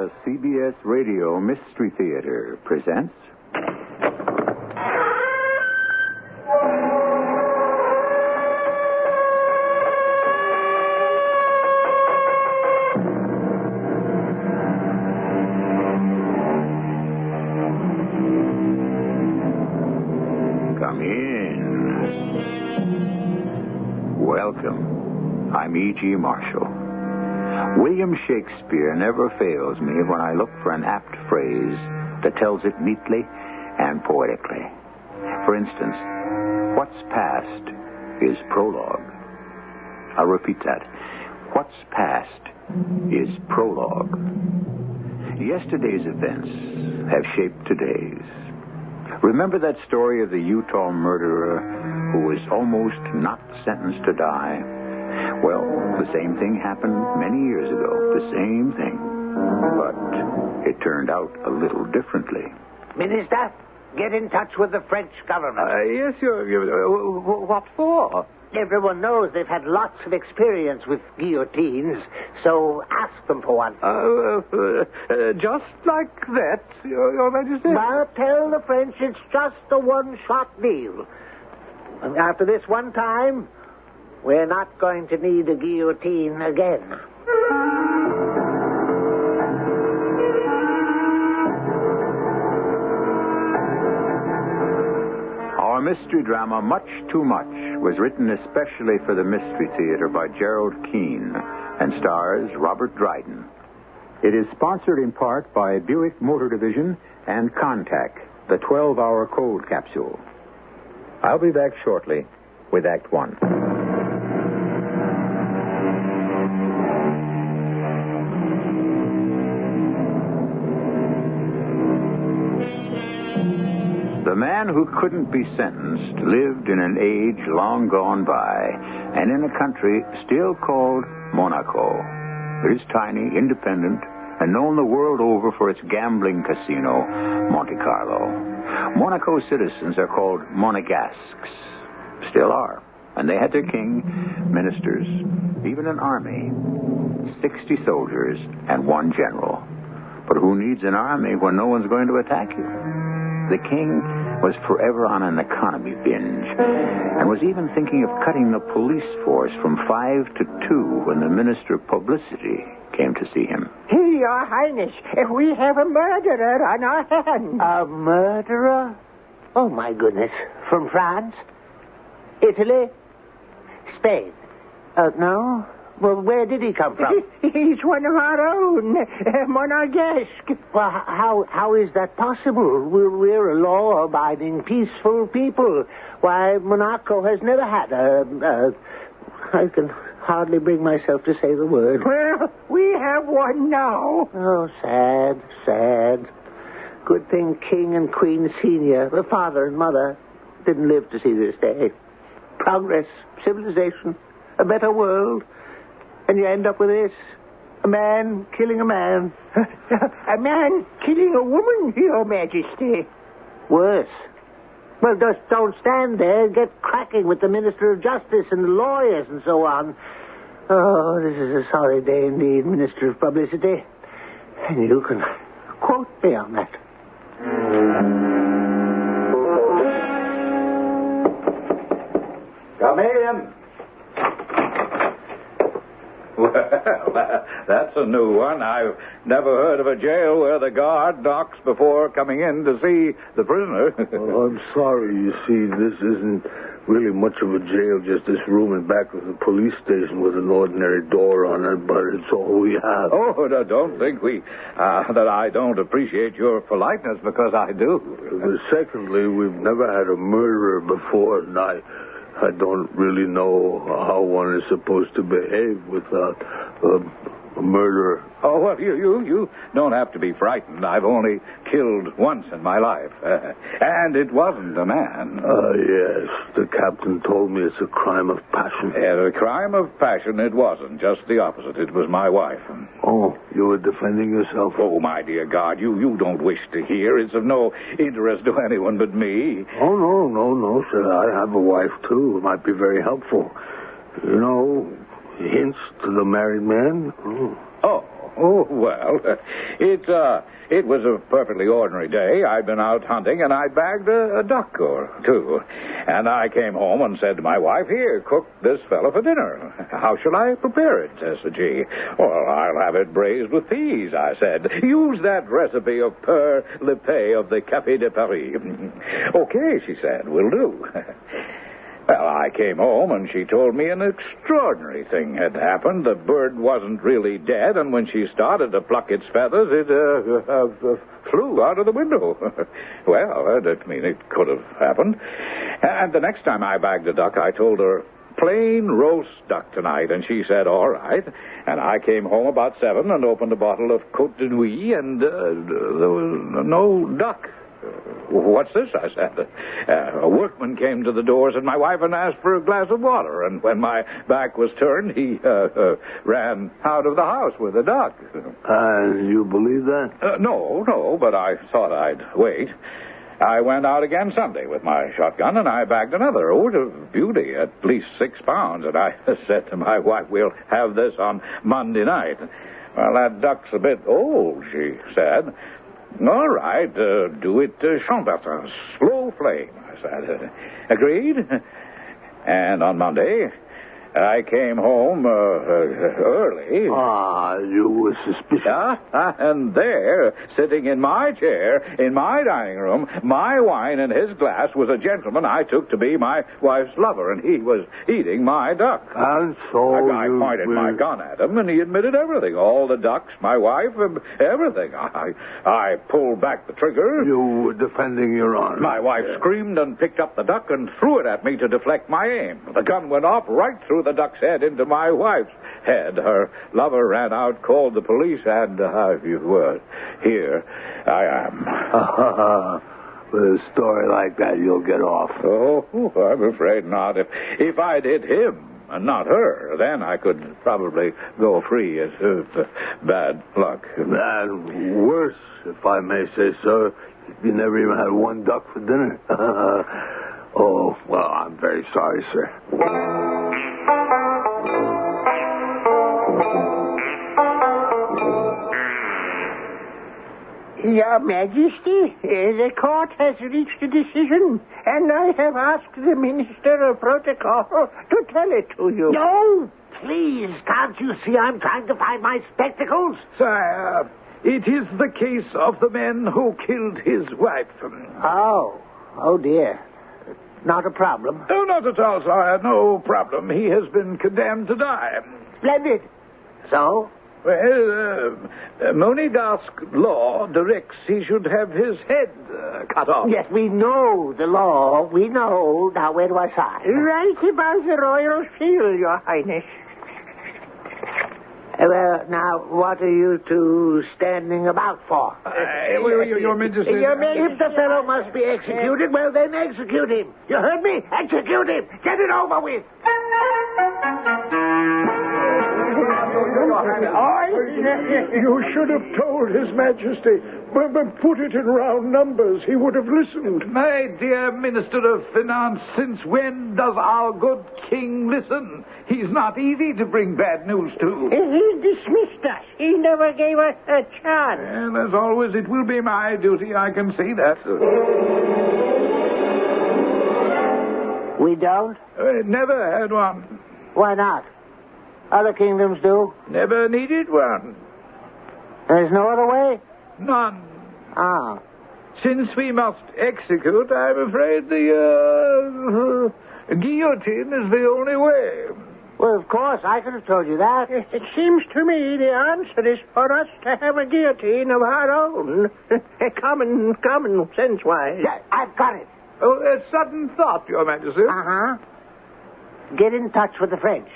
The CBS Radio Mystery Theater presents... Come in. Welcome. I'm E.G. Marshall. William Shakespeare never fails me when I look for an apt phrase that tells it neatly and poetically. For instance, what's past is prologue. I'll repeat that. What's past is prologue. Yesterday's events have shaped today's. Remember that story of the Utah murderer who was almost not sentenced to die? Well, the same thing happened many years ago. The same thing. But it turned out a little differently. Minister, get in touch with the French government. Yes, what for? Everyone knows they've had lots of experience with guillotines, so ask them for one. Just like that, Your Majesty? But tell the French it's just a one-shot deal. And after this one time, we're not going to need a guillotine again. Our mystery drama, Much Too Much, was written especially for the Mystery Theater by Gerald Keane and stars Robert Dryden. It is sponsored in part by Buick Motor Division and Contact, the 12-hour cold capsule. I'll be back shortly with Act One. The man who couldn't be sentenced lived in an age long gone by and in a country still called Monaco. It is tiny, independent, and known the world over for its gambling casino, Monte Carlo. Monaco's citizens are called Monegasques. Still are. And they had their king, ministers, even an army, 60 soldiers, and one general. But who needs an army when no one's going to attack you? The king was forever on an economy binge and was even thinking of cutting the police force from 5 to 2 when the Minister of Publicity came to see him. Your Highness, we have a murderer on our hands. A murderer? Oh, my goodness. From France? Italy? Spain? No? Well, where did he come from? He's one of our own, Monegasque. Well, how is that possible? We're a law-abiding, peaceful people. Why, Monaco has never had I can hardly bring myself to say the word. Well, we have one now. Oh, sad, sad. Good thing King and Queen Senior, the father and mother, didn't live to see this day. Progress, civilization, a better world. And you end up with this. A man killing a man. A man killing a woman, Your Majesty. Worse. Well, just don't stand there. Get cracking with the Minister of Justice and the lawyers and so on. Oh, this is a sorry day indeed, Minister of Publicity. And you can quote me on that. Come in. Well, that's a new one. I've never heard of a jail where the guard knocks before coming in to see the prisoner. Oh, I'm sorry. You see, this isn't really much of a jail, just this room in back of the police station with an ordinary door on it, but it's all we have. Oh, no, don't think that I don't appreciate your politeness, because I do. Secondly, we've never had a murderer before, and I don't really know how one is supposed to behave without a murderer. Oh, well, you don't have to be frightened. I've only killed once in my life. And it wasn't a man. Yes. The captain told me it's a crime of passion. A crime of passion it wasn't. Just the opposite. It was my wife. Oh, you were defending yourself? Oh, my dear God, you don't wish to hear. It's of no interest to anyone but me. Oh, no, sir. I have a wife, too. It might be very helpful. You know, hints to the married man. Oh. Oh, well, it was a perfectly ordinary day. I'd been out hunting, and I'd bagged a duck or two. And I came home and said to my wife, "Here, cook this fellow for dinner." "How shall I prepare it?" says she. "Well, I'll have it braised with peas," I said. "Use that recipe of Père Lepay of the Café de Paris." "Okay," she said, "will do." Well, I came home, and she told me an extraordinary thing had happened. The bird wasn't really dead, and when she started to pluck its feathers, it flew out of the window. Well, it could have happened. And the next time I bagged a duck, I told her, "Plain roast duck tonight," and she said, "All right." And I came home about 7 and opened a bottle of Côte de Nuit, and there was no duck. "What's this?" I said. A workman came to the doors and my wife and asked for a glass of water, and when my back was turned, he ran out of the house with a duck. You believe that? No, but I thought I'd wait. I went out again Sunday with my shotgun, and I bagged another. Oh, it was a beauty, at least 6 pounds, and I said to my wife, "We'll have this on Monday night." "Well, that duck's a bit old," she said. "All right, do it Chambertin, slow flame," I said. Agreed. And on Monday, I came home early. You were suspicious. And there, sitting in my chair, in my dining room, my wine in his glass, was a gentleman I took to be my wife's lover, and he was eating my duck. And so I pointed my gun at him, and he admitted everything. All the ducks, my wife, everything. I pulled back the trigger. You were defending your honor. My wife screamed and picked up the duck and threw it at me to deflect my aim. The gun went off right through the duck's head into my wife's head. Her lover ran out, called the police, and here I am. With a story like that, you'll get off. Oh, I'm afraid not. If I'd hit him and not her, then I could probably go free. It's bad luck. And worse, if I may say so, you never even had one duck for dinner. Oh, well, I'm very sorry, sir. Your Majesty, the court has reached a decision, and I have asked the Minister of Protocol to tell it to you. No, please, can't you see I'm trying to find my spectacles? Sire, it is the case of the man who killed his wife. Oh dear. Not a problem. Oh, not at all, sire. No problem. He has been condemned to die. Splendid. So? Well, Monegasque law directs he should have his head cut off. Yes, we know the law. We know. Now, where do I sign? Right above the royal seal, Your Highness. Well, now, what are you two standing about for? Your Majesty. If the fellow must be executed, well, then execute him. You heard me? Execute him. Get it over with. You should have told His Majesty. But put it in round numbers. He would have listened. My dear Minister of Finance, since when does our good king listen? He's not easy to bring bad news to. He dismissed us. He never gave us a chance. And as always, it will be my duty. I can see that. We don't? Never had one. Why not? Other kingdoms do. Never needed one. There's no other way? None. Ah. Since we must execute, I'm afraid the guillotine is the only way. Well, of course, I could have told you that. It seems to me the answer is for us to have a guillotine of our own. common sense-wise. Yeah, I've got it. Oh, a sudden thought, Your Majesty. Uh-huh. Get in touch with the French.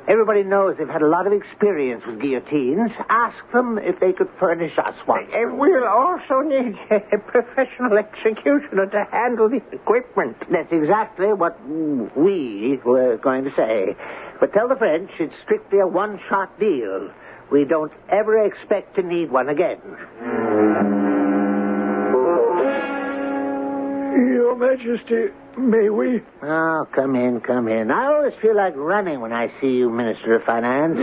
Everybody knows they've had a lot of experience with guillotines. Ask them if they could furnish us one. We'll also need a professional executioner to handle the equipment. That's exactly what we were going to say. But tell the French it's strictly a one-shot deal. We don't ever expect to need one again. Your Majesty, may we? Oh, come in. I always feel like running when I see you, Minister of Finance.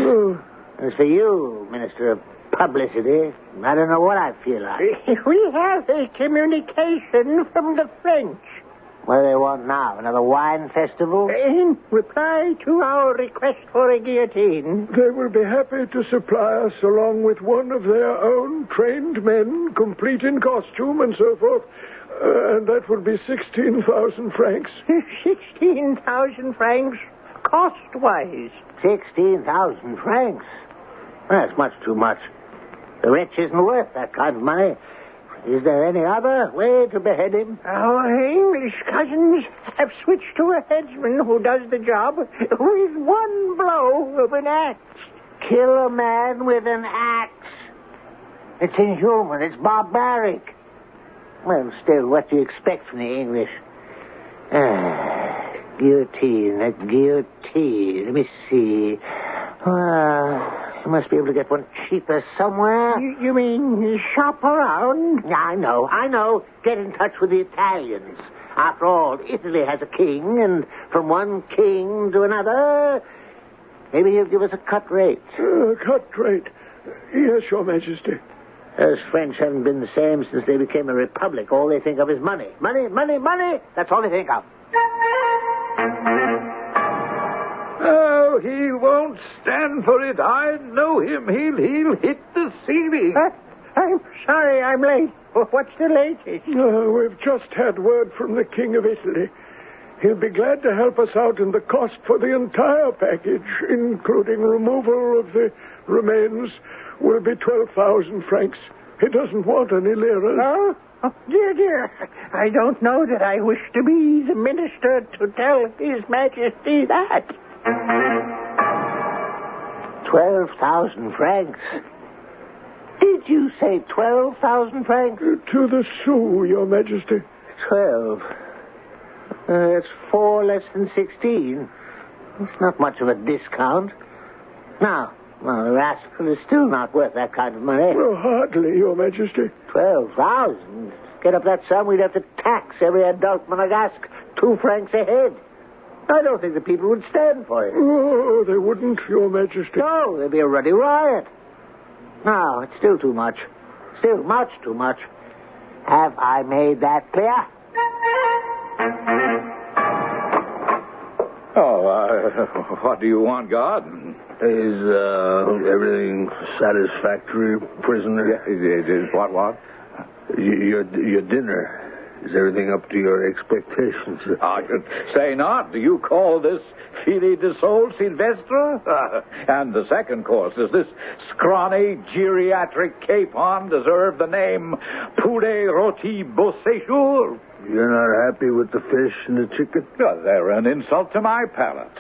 As for you, Minister of Publicity, I don't know what I feel like. We have a communication from the French. What do they want now? Another wine festival? In reply to our request for a guillotine. They will be happy to supply us along with one of their own trained men, complete in costume and so forth. And that will be 16,000 francs. 16,000 francs cost-wise. 16,000 francs? That's much too much. The rich isn't worth that kind of money. Is there any other way to behead him? Our English cousins have switched to a headsman who does the job with one blow of an axe. Kill a man with an axe. It's inhuman. It's barbaric. Well, still, what do you expect from the English? Guillotine, a guillotine. Let me see. You must be able to get one cheaper somewhere. You mean shop around? I know. Get in touch with the Italians. After all, Italy has a king, and from one king to another, maybe he'll give us a cut rate. Cut rate? Yes, Your Majesty. Those French haven't been the same since they became a republic. All they think of is money. Money, money, money. That's all they think of. Oh, he won't stand for it. I know him. He'll hit the ceiling. I'm sorry I'm late. What's the latest? We've just had word from the King of Italy. He'll be glad to help us out in the cost for the entire package, including removal of the remains, will be 12,000 francs. He doesn't want any liras. Oh, dear. I don't know that I wish to be the minister to tell His Majesty that. 12,000 francs. Did you say 12,000 francs? To the sou, Your Majesty. 12. That's 4 less than 16. It's not much of a discount. Now, the rascal is still not worth that kind of money. Well, hardly, Your Majesty. 12,000. Get up that sum, we'd have to tax every adult Monegasque 2 francs a head. I don't think the people would stand for it. Oh, they wouldn't, Your Majesty. No, there'd be a ruddy riot. No, it's still too much. Still much too much. Have I made that clear? What do you want, God? Is everything satisfactory, prisoner? What? Your dinner. Is everything up to your expectations? I should say not. Do you call this filet de sol Silvestre? And the second course, does this scrawny geriatric capon deserve the name poulet rôti beau séjour? You're not happy with the fish and the chicken? They're an insult to my palate.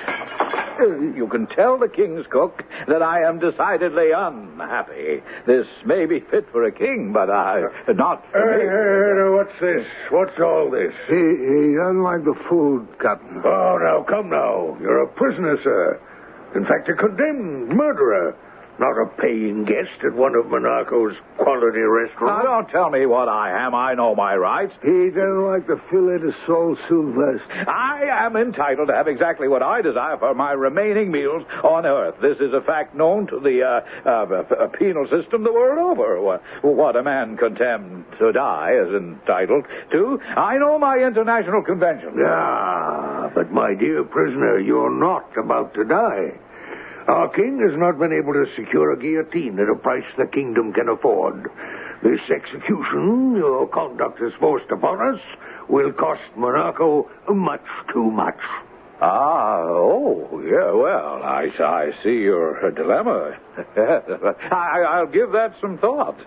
You can tell the king's cook that I am decidedly unhappy. This may be fit for a king, but not for me. Hey, what's this? What's all this? He doesn't like the food, Captain. Oh, now, come now. You're a prisoner, sir. In fact, a condemned murderer. Not a paying guest at one of Monaco's quality restaurants. Now, don't tell me what I am. I know my rights. He doesn't like the filet de sol Sylvestre. I am entitled to have exactly what I desire for my remaining meals on Earth. This is a fact known to the penal system the world over. What a man condemned to die is entitled to. I know my international convention. Yeah, but my dear prisoner, you're not about to die. Our king has not been able to secure a guillotine at a price the kingdom can afford. This execution your conduct has forced upon us will cost Monaco much too much. Yeah, well, I see your dilemma. I'll give that some thought.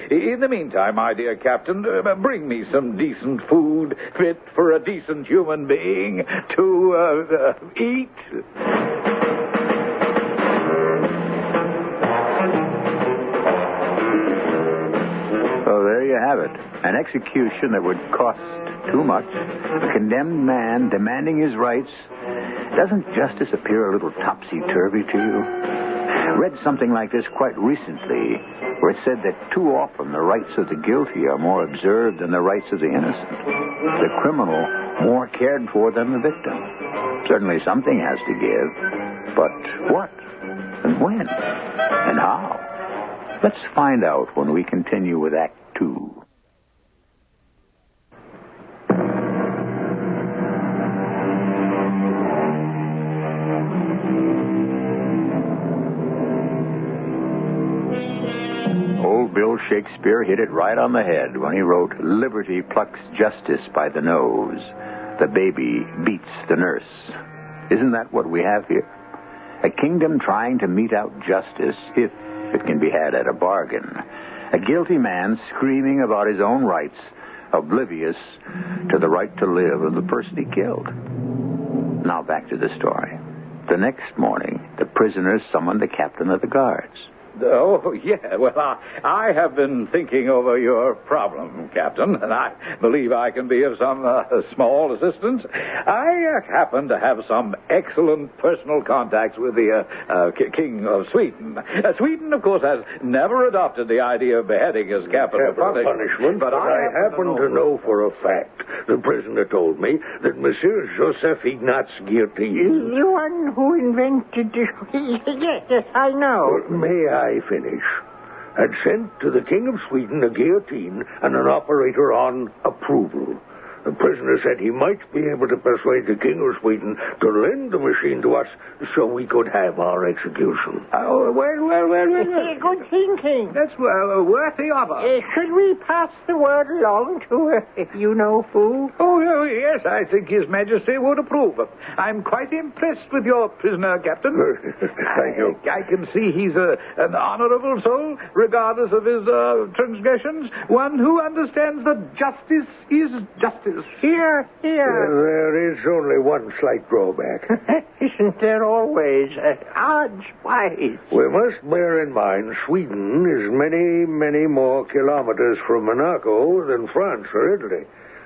In the meantime, my dear Captain, bring me some decent food fit for a decent human being to eat. So there you have it. An execution that would cost too much. A condemned man demanding his rights. Doesn't justice appear a little topsy-turvy to you? I read something like this quite recently, where it said that too often the rights of the guilty are more observed than the rights of the innocent. The criminal more cared for than the victim. Certainly something has to give. But what? And when? And how? Let's find out when we continue with Act 2. Old Bill Shakespeare hit it right on the head when he wrote, "Liberty plucks justice by the nose. The baby beats the nurse." Isn't that what we have here? A kingdom trying to mete out justice, if it can be had at a bargain. A guilty man screaming about his own rights, oblivious to the right to live of the person he killed. Now back to the story. The next morning, the prisoners summoned the captain of the guards. Oh, yeah. Well, I have been thinking over your problem, Captain, and I believe I can be of some small assistance. I happen to have some excellent personal contacts with the King of Sweden. Sweden, of course, has never adopted the idea of beheading as capital punishment, but I happen to know for a fact, the prisoner told me, that Monsieur Joseph Ignaz Guillotine... The one who invented... Yes, I know. May I finish? Had sent to the King of Sweden a guillotine and an operator on approval. The prisoner said he might be able to persuade the King of Sweden to lend the machine to us so we could have our execution. Oh, well. Good thinking. That's worth the offer. Should we pass the word along to you-know-who? Oh, yes, I think His Majesty would approve. I'm quite impressed with your prisoner, Captain. Thank you. I can see he's an honorable soul, regardless of his transgressions. One who understands that justice is justice. Here. There is only one slight drawback. Isn't there always? Odds wise. We must bear in mind Sweden is many, many more kilometers from Monaco than France or Italy.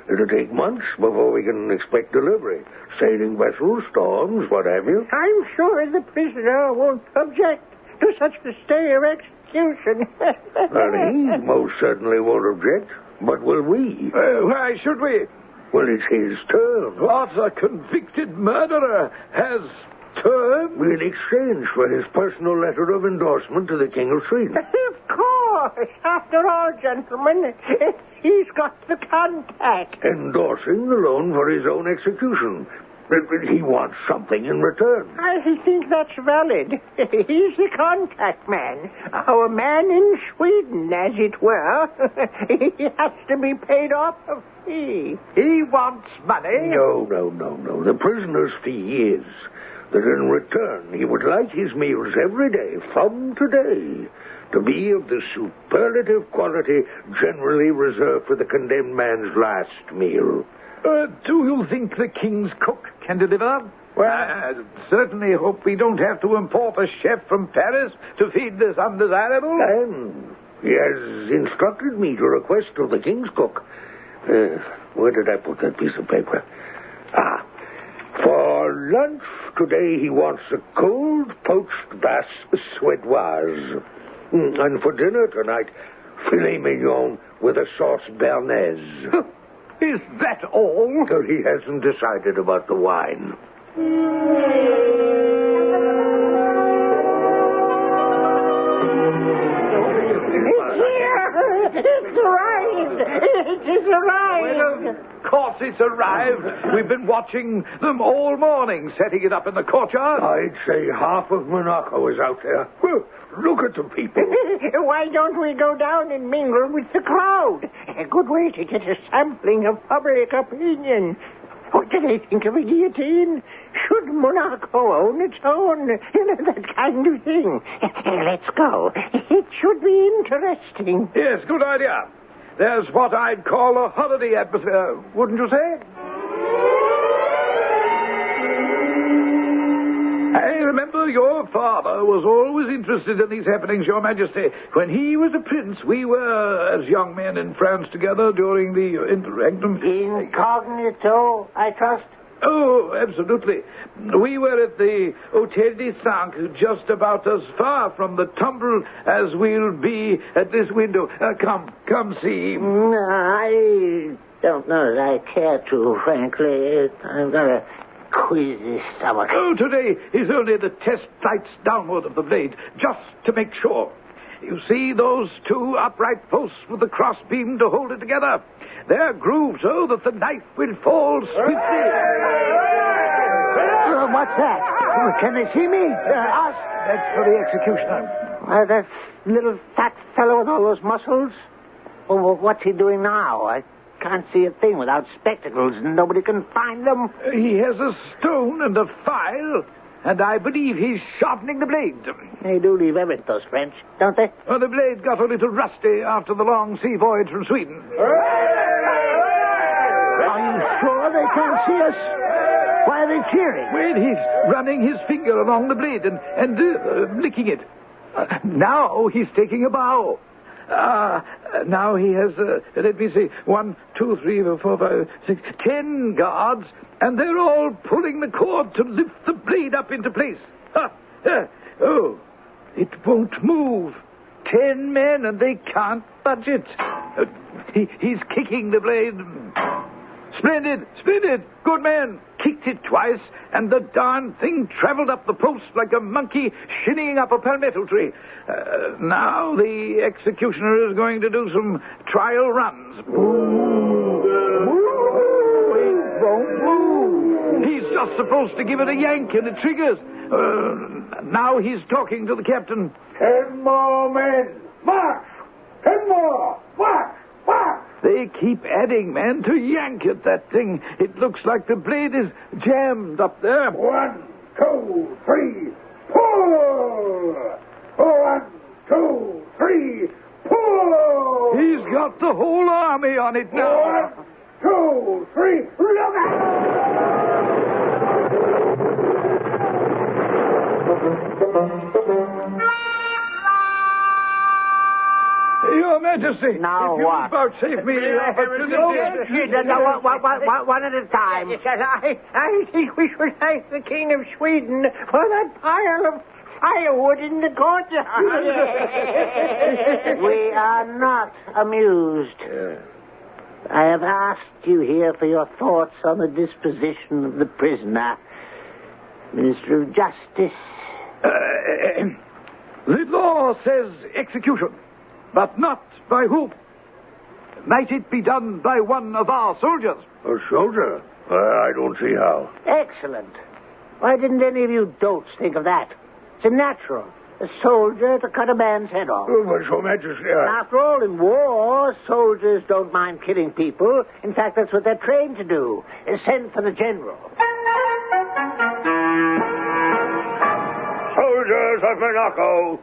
It'll take months before we can expect delivery. Sailing vessels, storms, what have you. I'm sure the prisoner won't object to such a stay of execution. And he most certainly won't object. But will we? Why should we? Well, it's his turn. What, a convicted murderer has terms? In exchange for his personal letter of endorsement to the King of Sweden. Of course. After all, gentlemen, he's got the contact. Endorsing the loan for his own execution. He wants something in return. I think that's valid. He's the contact man. Our man in Sweden, as it were. He has to be paid off a fee. He wants money? No. The prisoner's fee is that in return he would like his meals every day from today to be of the superlative quality generally reserved for the condemned man's last meal. Do you think the king's cook can deliver? Well, I certainly hope we don't have to import a chef from Paris to feed this undesirable. And he has instructed me to request of the king's cook. Where did I put that piece of paper? For lunch today he wants a cold poached bass suédoise. And for dinner tonight, filet mignon with a sauce béarnaise. Is that all? He hasn't decided about the wine. It's arrived! It is arrived! Well, of course it's arrived. We've been watching them all morning, setting it up in the courtyard. I'd say half of Monaco is out there. Well, look at the people. Why don't we go down and mingle with the crowd? A good way to get a sampling of public opinion. What do they think of a guillotine? Should Monaco own its own? That kind of thing. Let's go. It should be interesting. Yes, good idea. There's what I'd call a holiday atmosphere, wouldn't you say? I remember your father was always interested in these happenings, Your Majesty. When he was a prince, we were, as young men in France together during the interregnum. Incognito, I trust? Oh, absolutely. We were at the Hôtel des Cinq, just about as far from the tumbrel as we'll be at this window. Come see. I don't know that I care to, frankly. I've got a squeeze his stomach. Oh, today is only the test flights downward of the blade, just to make sure. You see those two upright posts with the cross beam to hold it together? They're grooved so that the knife will fall swiftly. What's that? Can they see me? Us? That's for the executioner. That little fat fellow with all those muscles? Oh, what's he doing now? I can't see a thing without spectacles, and nobody can find them. He has a stone and a file, and I believe he's sharpening the blade. They do leave everything, those French, don't they? Well, the blade got a little rusty after the long sea voyage from Sweden. Are you sure they can't see us? Why are they cheering? Well, he's running his finger along the blade and licking it. Now he's taking a bow. Now he has, let me see, 1, 2, 3, 4, 5, 6, 10 guards, and they're all pulling the cord to lift the blade up into place. Oh, it won't move. 10 men, and they can't budge it. He's kicking the blade. Splendid, splendid, good man. Kicked it twice, and the darn thing traveled up the post like a monkey shinnying up a palmetto tree. Now the executioner is going to do some trial runs. It won't move. He's just supposed to give it a yank, and it triggers. Now he's talking to the captain. 10 more men. March! 10 more. March! March! They keep adding men to yank at that thing. It looks like the blade is jammed up there. 1, 2, 3, pull! 1, 2, 3, pull! He's got the whole army on it now. 1, 2, 3, look Your Majesty, now if you what? vouchsafe me the opportunity. One at a time. I think we should thank the King of Sweden for that pile of firewood in the courtyard. We are not amused. I have asked you here for your thoughts on the disposition of the prisoner. Minister of Justice. The law says execution, but not by whom? Might it be done by one of our soldiers? A soldier? I don't see how. Excellent. Why didn't any of you dolts think of that? It's natural. A soldier to cut a man's head off. But, Your Majesty, After all, in war, soldiers don't mind killing people. In fact, that's what they're trained to do. Send for the general. Soldiers of Monaco,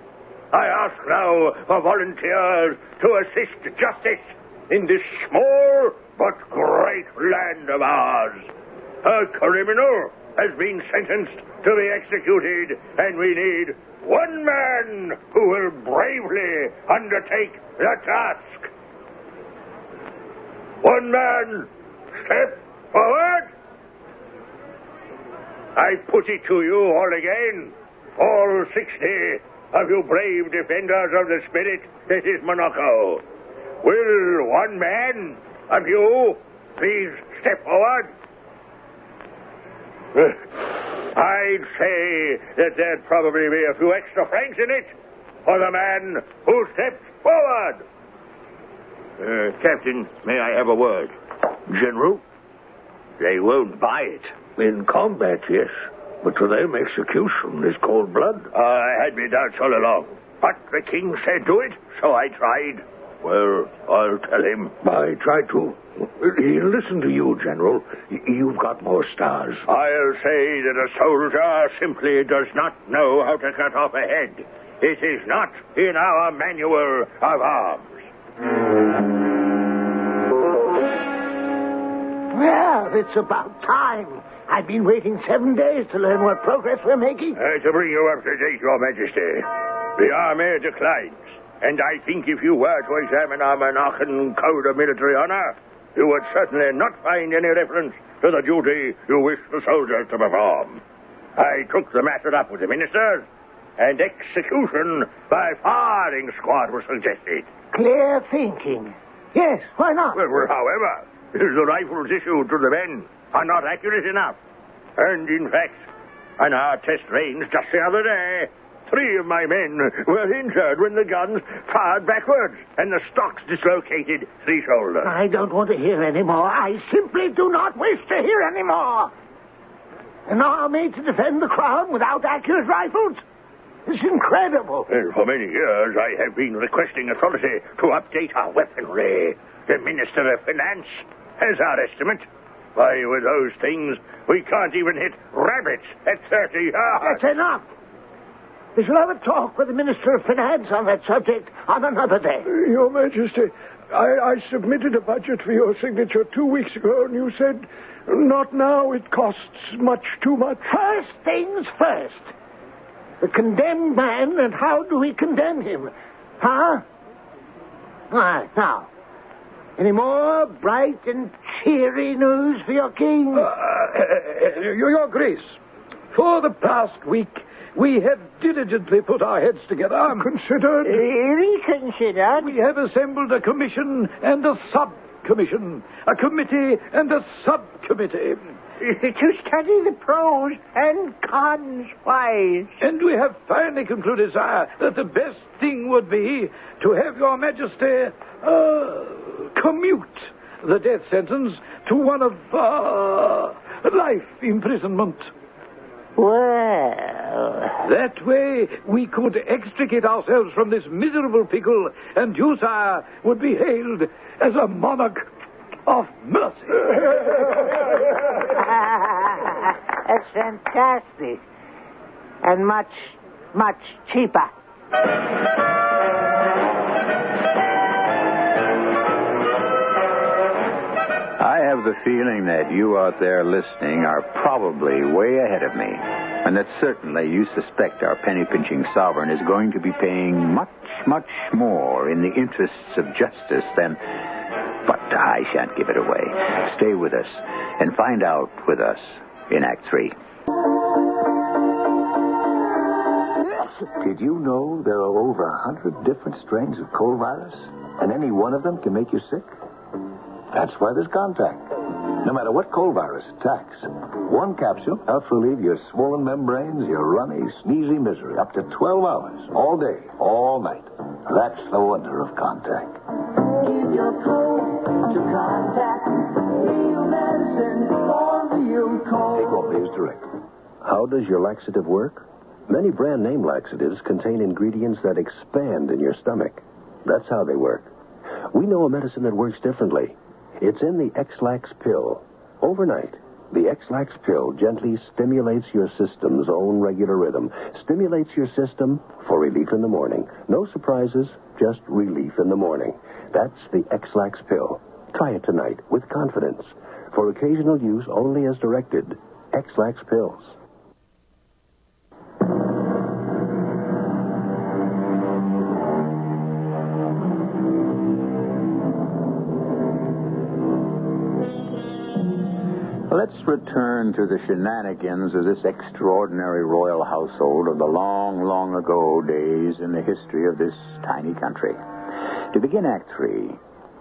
I ask now for volunteers to assist justice in this small but great land of ours. A criminal has been sentenced to be executed, and we need one man who will bravely undertake the task. One man, step forward. I put it to you all again, all 60 of you brave defenders of the spirit that is Monaco. Will one man of you please step forward? I'd say that there'd probably be a few extra francs in it for the man who steps forward. Captain, may I have a word? General? They won't buy it. In combat, yes. But to them, execution is cold blood. I had my doubts all along. But the king said do it, so I tried. Well, I'll tell him. I tried to. He'll listen to you, General. You've got more stars. I'll say that a soldier simply does not know how to cut off a head. It is not in our manual of arms. Well, it's about time. I've been waiting 7 days to learn what progress we're making. To bring you up to date, Your Majesty, the army declines. And I think if you were to examine our Monarchan Code of Military Honor, you would certainly not find any reference to the duty you wish the soldiers to perform. I took the matter up with the ministers, and execution by firing squad was suggested. Clear thinking. Yes, why not? Well, however, the rifles issued to the men are not accurate enough. And in fact, on our test range just the other day, 3 of my men were injured when the guns fired backwards and the stocks dislocated 3 shoulders. I don't want to hear any more. I simply do not wish to hear any more. An army to defend the crown without accurate rifles? It's incredible. Well, for many years, I have been requesting authority to update our weaponry. The Minister of Finance has our estimate. Why, with those things, we can't even hit rabbits at 30 yards. That's enough. We shall have a talk with the Minister of Finance on that subject on another day. Your Majesty, I submitted a budget for your signature 2 weeks ago, and you said, not now, it costs much too much. First things first. The condemned man, and how do we condemn him? Huh? All right, now. Any more bright and cheery news for your king? Your Grace, for the past week, we have diligently put our heads together. Considered? Reconsidered? We have assembled a commission and a subcommission, a committee and a subcommittee. To study the pros and cons wise. And we have finally concluded, sire, that the best thing would be to have your Majesty commute the death sentence to one of life imprisonment. Well... That way we could extricate ourselves from this miserable pickle, and you, sire, would be hailed as a monarch of mercy. That's fantastic. And much, much cheaper. I have the feeling that you out there listening are probably way ahead of me, and that certainly you suspect our penny-pinching sovereign is going to be paying much, much more in the interests of justice than... But I shan't give it away. Stay with us and find out with us in Act 3. Did you know there are over 100 different strains of cold virus? And any one of them can make you sick? That's why there's Contact. No matter what cold virus attacks, one capsule helps relieve your swollen membranes, your runny, sneezy misery up to 12 hours, all day, all night. That's the wonder of Contact. Give your cold to Contact. Real medicine for real cold. Take all these directly. How does your laxative work? Many brand name laxatives contain ingredients that expand in your stomach. That's how they work. We know a medicine that works differently. It's in the X-Lax pill. Overnight, the X-Lax pill gently stimulates your system's own regular rhythm. Stimulates your system for relief in the morning. No surprises, just relief in the morning. That's the X-Lax pill. Try it tonight with confidence. For occasional use only as directed. X-Lax pills. Let's return to the shenanigans of this extraordinary royal household of the long, long ago days in the history of this tiny country. To begin Act 3,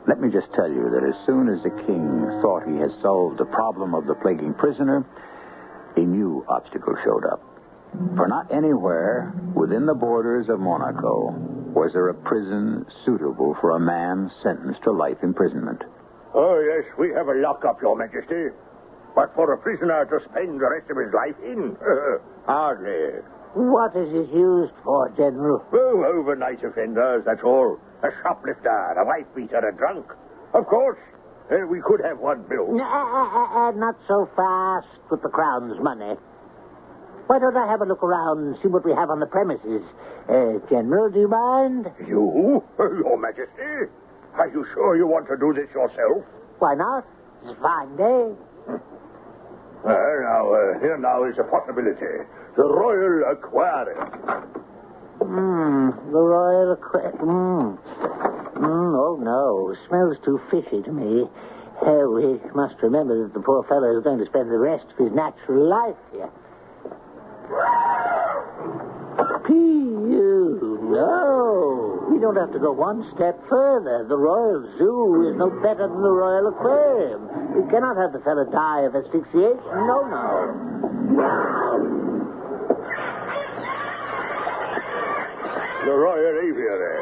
let me just tell you that as soon as the king thought he had solved the problem of the plaguing prisoner, a new obstacle showed up. For not anywhere within the borders of Monaco was there a prison suitable for a man sentenced to life imprisonment. Oh, yes, we have a lockup, Your Majesty. But for a prisoner to spend the rest of his life in, hardly. What is it used for, General? Oh, overnight offenders, that's all. A shoplifter, a wife-beater, a drunk. Of course, we could have one bill. Not so fast with the crown's money. Why don't I have a look around and see what we have on the premises? General, do you mind? You? Your Majesty? Are you sure you want to do this yourself? Why not? It's a fine day. Here now is a possibility. The Royal Aquarium. The Royal Aquarium. Oh, no. Smells too fishy to me. We must remember that the poor fellow is going to spend the rest of his natural life here. P.U. No. we don't have to go one step further. The Royal Zoo is no better than the Royal Aquarium. We cannot have the fellow die of asphyxiation. No, no. The Royal Aviary.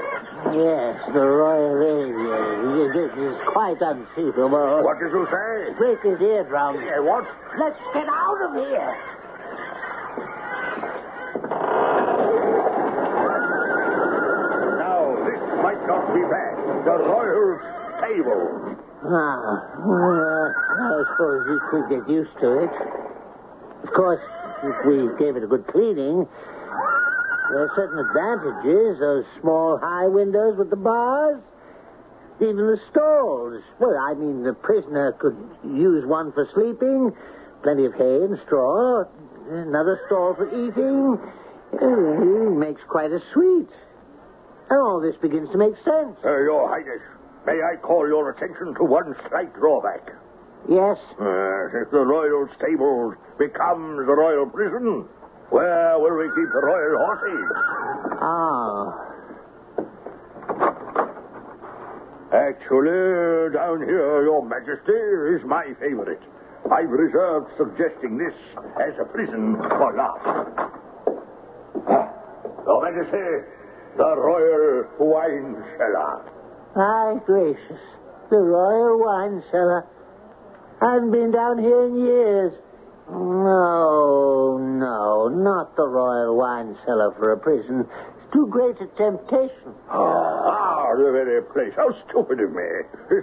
Yes, the Royal Aviary. This is quite unsuitable. What did you say? Break his eardrum. What? Let's get out of here. Now, this might not be bad. The Royal Stable. I suppose you could get used to it. Of course, if we gave it a good cleaning, there are certain advantages. Those small high windows with the bars, even the stalls. Well, I mean, the prisoner could use one for sleeping, plenty of hay and straw, another stall for eating. It makes quite a suite. And all this begins to make sense. Your Highness, may I call your attention to one slight drawback? Yes? If the Royal Stables becomes the Royal Prison, where will we keep the Royal Horses? Actually, down here, Your Majesty, is my favorite. I've reserved suggesting this as a prison for last. Your Majesty, the Royal Wine Cellar. My gracious. The Royal Wine Cellar. I haven't been down here in years. No, not the Royal Wine Cellar for a prison. It's too great a temptation. The very place. How stupid of me.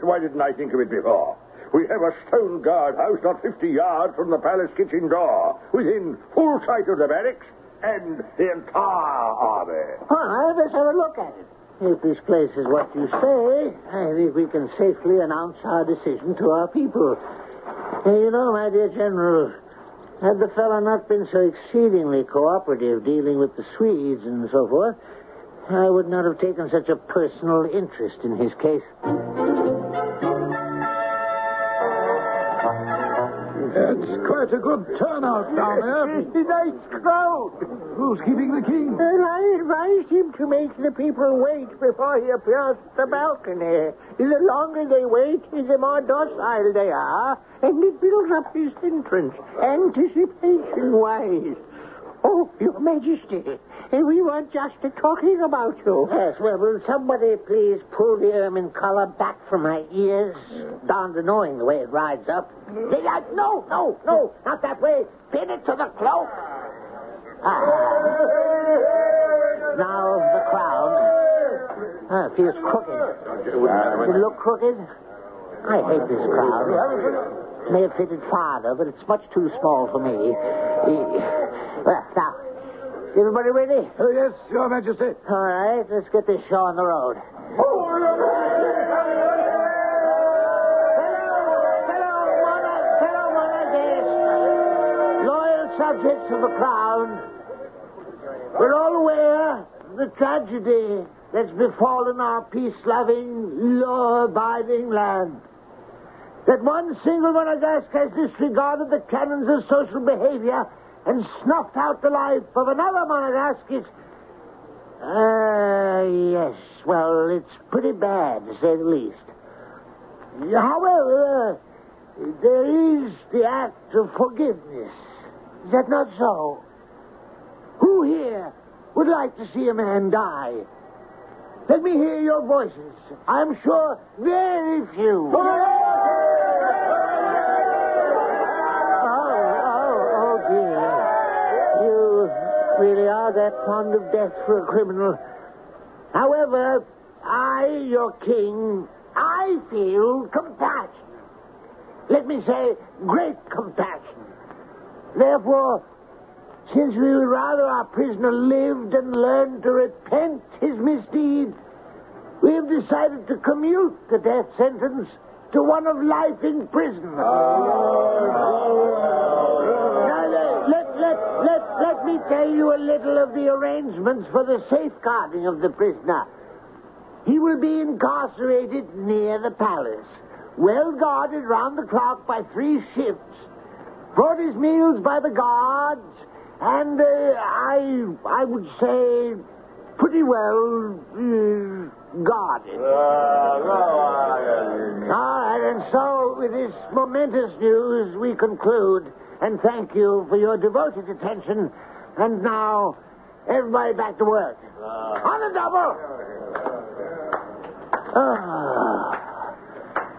Why didn't I think of it before? We have a stone guardhouse not 50 yards from the palace kitchen door, within full sight of the barracks and the entire army. Well, let's have a look at it. If this place is what you say, I think we can safely announce our decision to our people. You know, my dear General, had the fellow not been so exceedingly cooperative dealing with the Swedes and so forth, I would not have taken such a personal interest in his case. It's quite a good turnout down there. It's a nice crowd. Who's keeping the king? And I advised him to make the people wait before he appears at the balcony. The longer they wait, the more docile they are, and it builds up his entrance, anticipation-wise. Oh, Your Majesty, we were just talking about you. Yes, well, will somebody please pull the ermine collar back from my ears? Darned annoying the way it rides up. No, not that way. Pin it to the cloak. Now the crown. It feels crooked. Does it look crooked? I hate this crown. May have fitted farther, but it's much too small for me. Well, now, everybody ready? Oh, yes, Your Majesty. All right, let's get this show on the road. Fellow monarchists, loyal subjects of the crown, we're all aware of the tragedy that's befallen our peace-loving, law-abiding land. That one single Monegasque has disregarded the canons of social behavior and snuffed out the life of another Monegasque is... yes, well, it's pretty bad, to say the least. However, there is the act of forgiveness. Is that not so? Who here would like to see a man die? Let me hear your voices. I'm sure very few. Oh, dear. You really are that fond of death for a criminal. However, I, your king, I feel compassion. Let me say, great compassion. Therefore, since we would rather our prisoner lived and learned to repent his misdeed, we have decided to commute the death sentence to one of life in prison. Now, let me tell you a little of the arrangements for the safeguarding of the prisoner. He will be incarcerated near the palace, well guarded round the clock by 3 shifts, brought his meals by the guards, and I would say pretty well guarded. All right, and so with this momentous news, we conclude. And thank you for your devoted attention. And now, everybody back to work. On the double!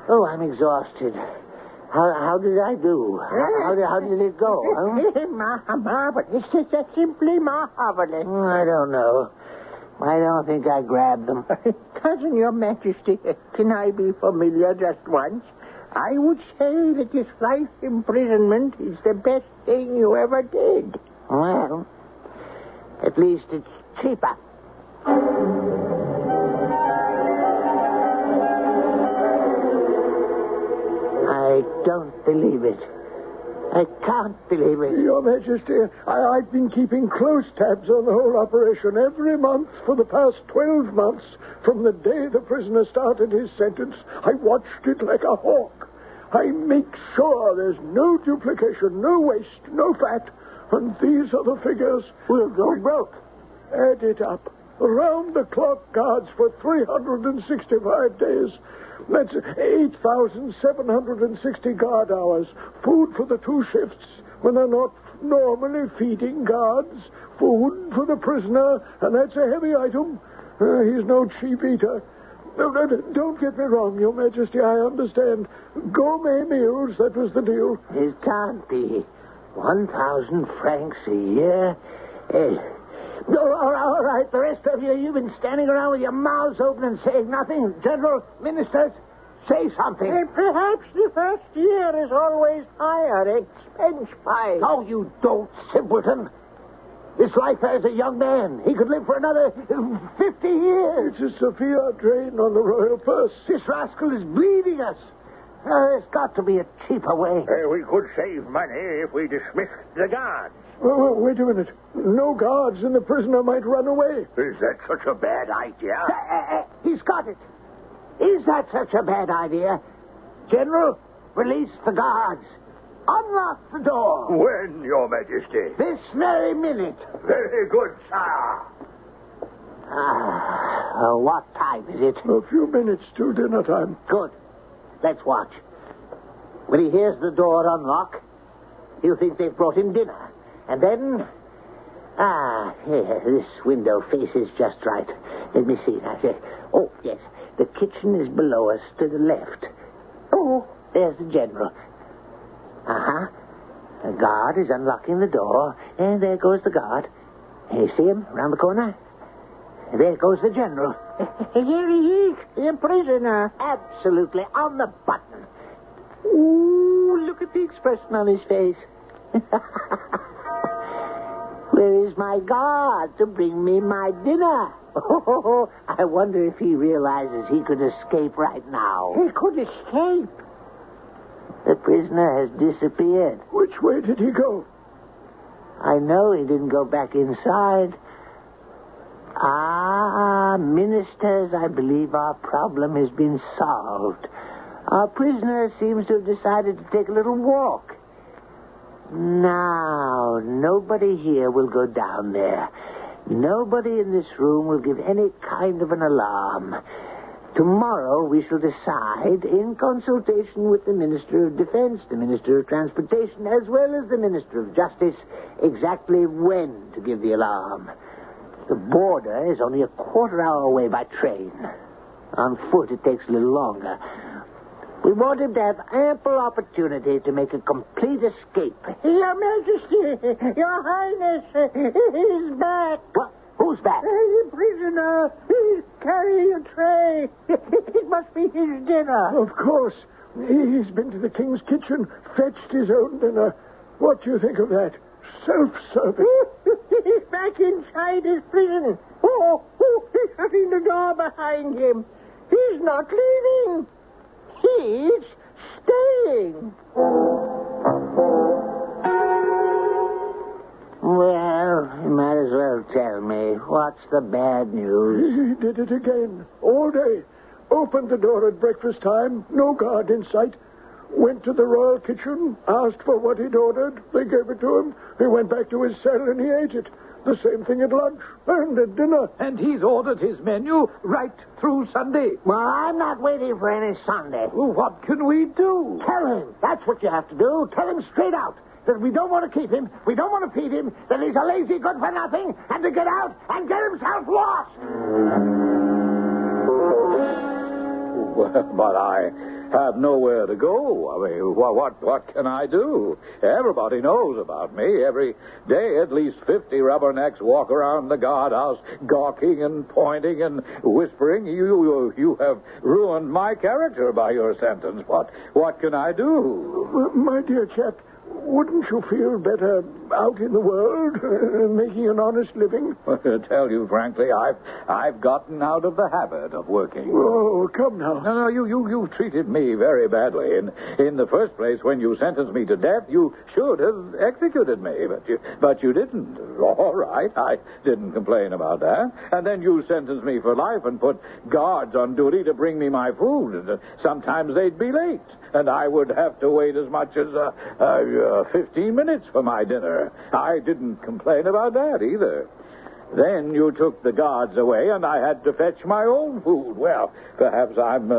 Oh, I'm exhausted. How did I do? How did it go? Huh? Marvelous. It's simply marvelous. I don't know. I don't think I grabbed them. Cousin, Your Majesty, can I be familiar just once? I would say that this life imprisonment is the best thing you ever did. Well, at least it's cheaper. I don't believe it. I can't believe it. Your Majesty, I've been keeping close tabs on the whole operation every month for the past 12 months. From the day the prisoner started his sentence, I watched it like a hawk. I make sure there's no duplication, no waste, no fat. And these are the figures. We'll go broke. Add it up. Round-the-clock guards for 365 days. That's 8,760 guard hours. Food for the 2 shifts when they're not normally feeding guards. Food for the prisoner, and that's a heavy item. He's no cheap eater. No, don't get me wrong, Your Majesty. I understand. Gourmet meals, that was the deal. It can't be. 1,000 francs a year? All right, the rest of you've been standing around with your mouths open and saying nothing. General, ministers, say something. Perhaps the first year is always higher expense-wise. No, you don't, simpleton. This life as a young man. He could live for another 50 years. It's a severe drain on the royal purse. This rascal is bleeding us. There's got to be a cheaper way. We could save money if we dismissed the guards. Well, wait a minute. No guards and the prisoner might run away. Is that such a bad idea? He's got it. Is that such a bad idea? General, release the guards. Unlock the door. When, Your Majesty? This very minute. Very good, sir. What time is it? A few minutes till dinner time. Good. Let's watch. When he hears the door unlock, he'll think they've brought him dinner. And then... here, this window faces just right. Let me see. Oh, yes. The kitchen is below us to the left. Oh, there's the general. The guard is unlocking the door. And there goes the guard. You see him around the corner? And there goes the general. Here he is, the prisoner. Absolutely on the button. Ooh, look at the expression on his face. Where is my guard to bring me my dinner? Oh, I wonder if he realizes he could escape right now. He could escape. The prisoner has disappeared. Which way did he go? I know he didn't go back inside. Ministers, I believe our problem has been solved. Our prisoner seems to have decided to take a little walk. Now, nobody here will go down there. Nobody in this room will give any kind of an alarm. Tomorrow we shall decide, in consultation with the Minister of Defense, the Minister of Transportation, as well as the Minister of Justice, exactly when to give the alarm. The border is only a quarter-hour away by train. On foot, it takes a little longer. We want him to have ample opportunity to make a complete escape. Your Majesty, Your Highness, he's back. What? Who's back? The prisoner. He's carrying a tray. It must be his dinner. Of course. He's been to the king's kitchen, fetched his own dinner. What do you think of that? Self-service. He's back inside his prison. Oh, he's shutting the door behind him. He's not leaving. He's staying. Well, you might as well tell me. What's the bad news? He did it again. All day. Opened the door at breakfast time. No guard in sight. Went to the royal kitchen. Asked for what he'd ordered. They gave it to him. He went back to his cell and he ate it. The same thing at lunch and at dinner. And he's ordered his menu right through Sunday. Well, I'm not waiting for any Sunday. Well, what can we do? Tell him. That's what you have to do. Tell him straight out that we don't want to keep him, we don't want to feed him, that he's a lazy good-for-nothing, and to get out and get himself lost. Well, but I have nowhere to go. I mean, what can I do? Everybody knows about me. Every day, at least 50 rubbernecks walk around the guardhouse, gawking and pointing and whispering. You have ruined my character by your sentence. What can I do? Well, my dear chap, wouldn't you feel better out in the world, making an honest living? Well, to tell you frankly, I've gotten out of the habit of working. Oh, come now. No, you've treated me very badly. In the first place, when you sentenced me to death, you should have executed me, but you didn't. All right, I didn't complain about that. And then you sentenced me for life and put guards on duty to bring me my food. Sometimes they'd be late, and I would have to wait as much as 15 minutes for my dinner. I didn't complain about that either. Then you took the guards away, and I had to fetch my own food. Well, perhaps I'm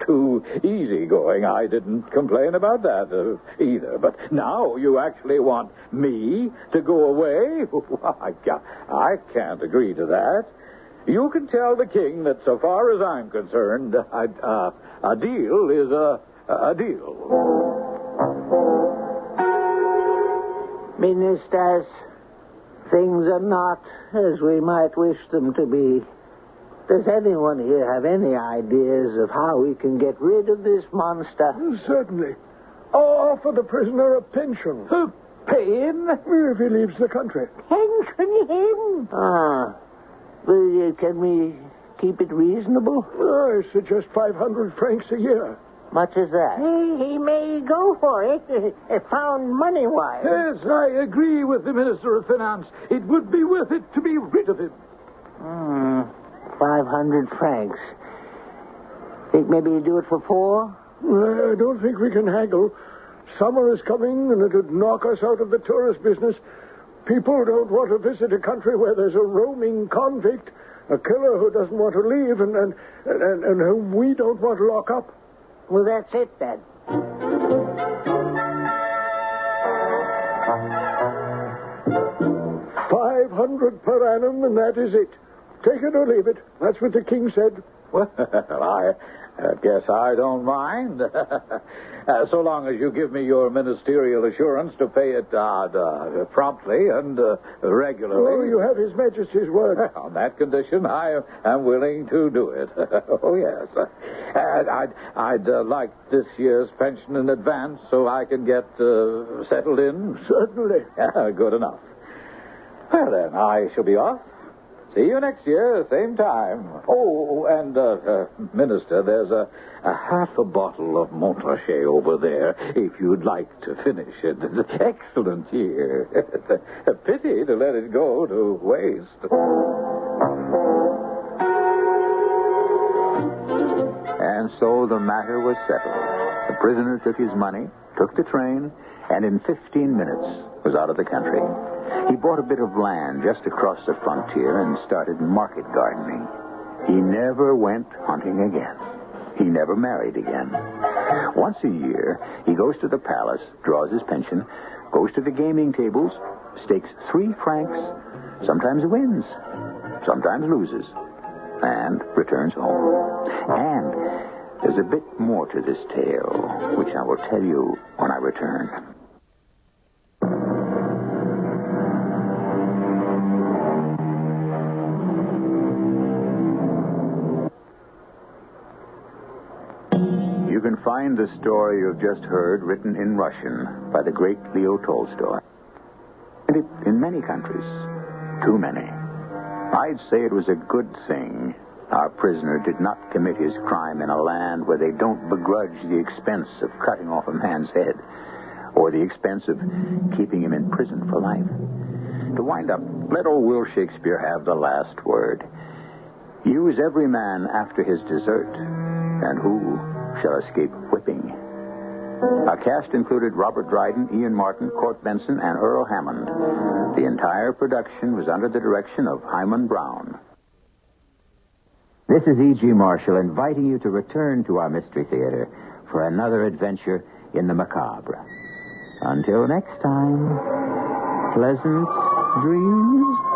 too easygoing. I didn't complain about that either. But now you actually want me to go away? I can't agree to that. You can tell the king that so far as I'm concerned, a deal is a deal. Ministers, things are not as we might wish them to be. Does anyone here have any ideas of how we can get rid of this monster? Certainly. Offer the prisoner a pension. Pay him? If he leaves the country. Pension him? Can we keep it reasonable? I suggest 500 francs a year. Much as that? He may go for it, found money-wise. Yes, I agree with the Minister of Finance. It would be worth it to be rid of him. 500 francs. Think maybe you do it for 4? I don't think we can haggle. Summer is coming, and it'd knock us out of the tourist business. People don't want to visit a country where there's a roaming convict, a killer who doesn't want to leave, and whom we don't want to lock up. Well, that's it, then. 500 per annum, and that is it. Take it or leave it. That's what the king said. Well, I guess I don't mind. So long as you give me your ministerial assurance to pay it promptly and regularly. Oh, you have His Majesty's word. On that condition, I am willing to do it. Oh, yes. I'd like this year's pension in advance so I can get settled in. Certainly. Good enough. Well, then, I shall be off. See you next year, same time. Oh, and, Minister, there's a half a bottle of Montrachet over there, if you'd like to finish it. It's an excellent year. It's a pity to let it go to waste. And so the matter was settled. The prisoner took his money, took the train, and in 15 minutes was out of the country. He bought a bit of land just across the frontier and started market gardening. He never went hunting again. He never married again. Once a year, he goes to the palace, draws his pension, goes to the gaming tables, stakes 3 francs, sometimes wins, sometimes loses, and returns home. And there's a bit more to this tale, which I will tell you when I return. You can find the story you've just heard written in Russian by the great Leo Tolstoy. And it in many countries. Too many. I'd say it was a good thing our prisoner did not commit his crime in a land where they don't begrudge the expense of cutting off a man's head or the expense of keeping him in prison for life. To wind up, let old Will Shakespeare have the last word. Use every man after his desert, and who shall escape whipping? Our cast included Robert Dryden, Ian Martin, Court Benson, and Earl Hammond. The entire production was under the direction of Hyman Brown. This is E.G. Marshall inviting you to return to our Mystery Theater for another adventure in the macabre. Until next time, pleasant dreams.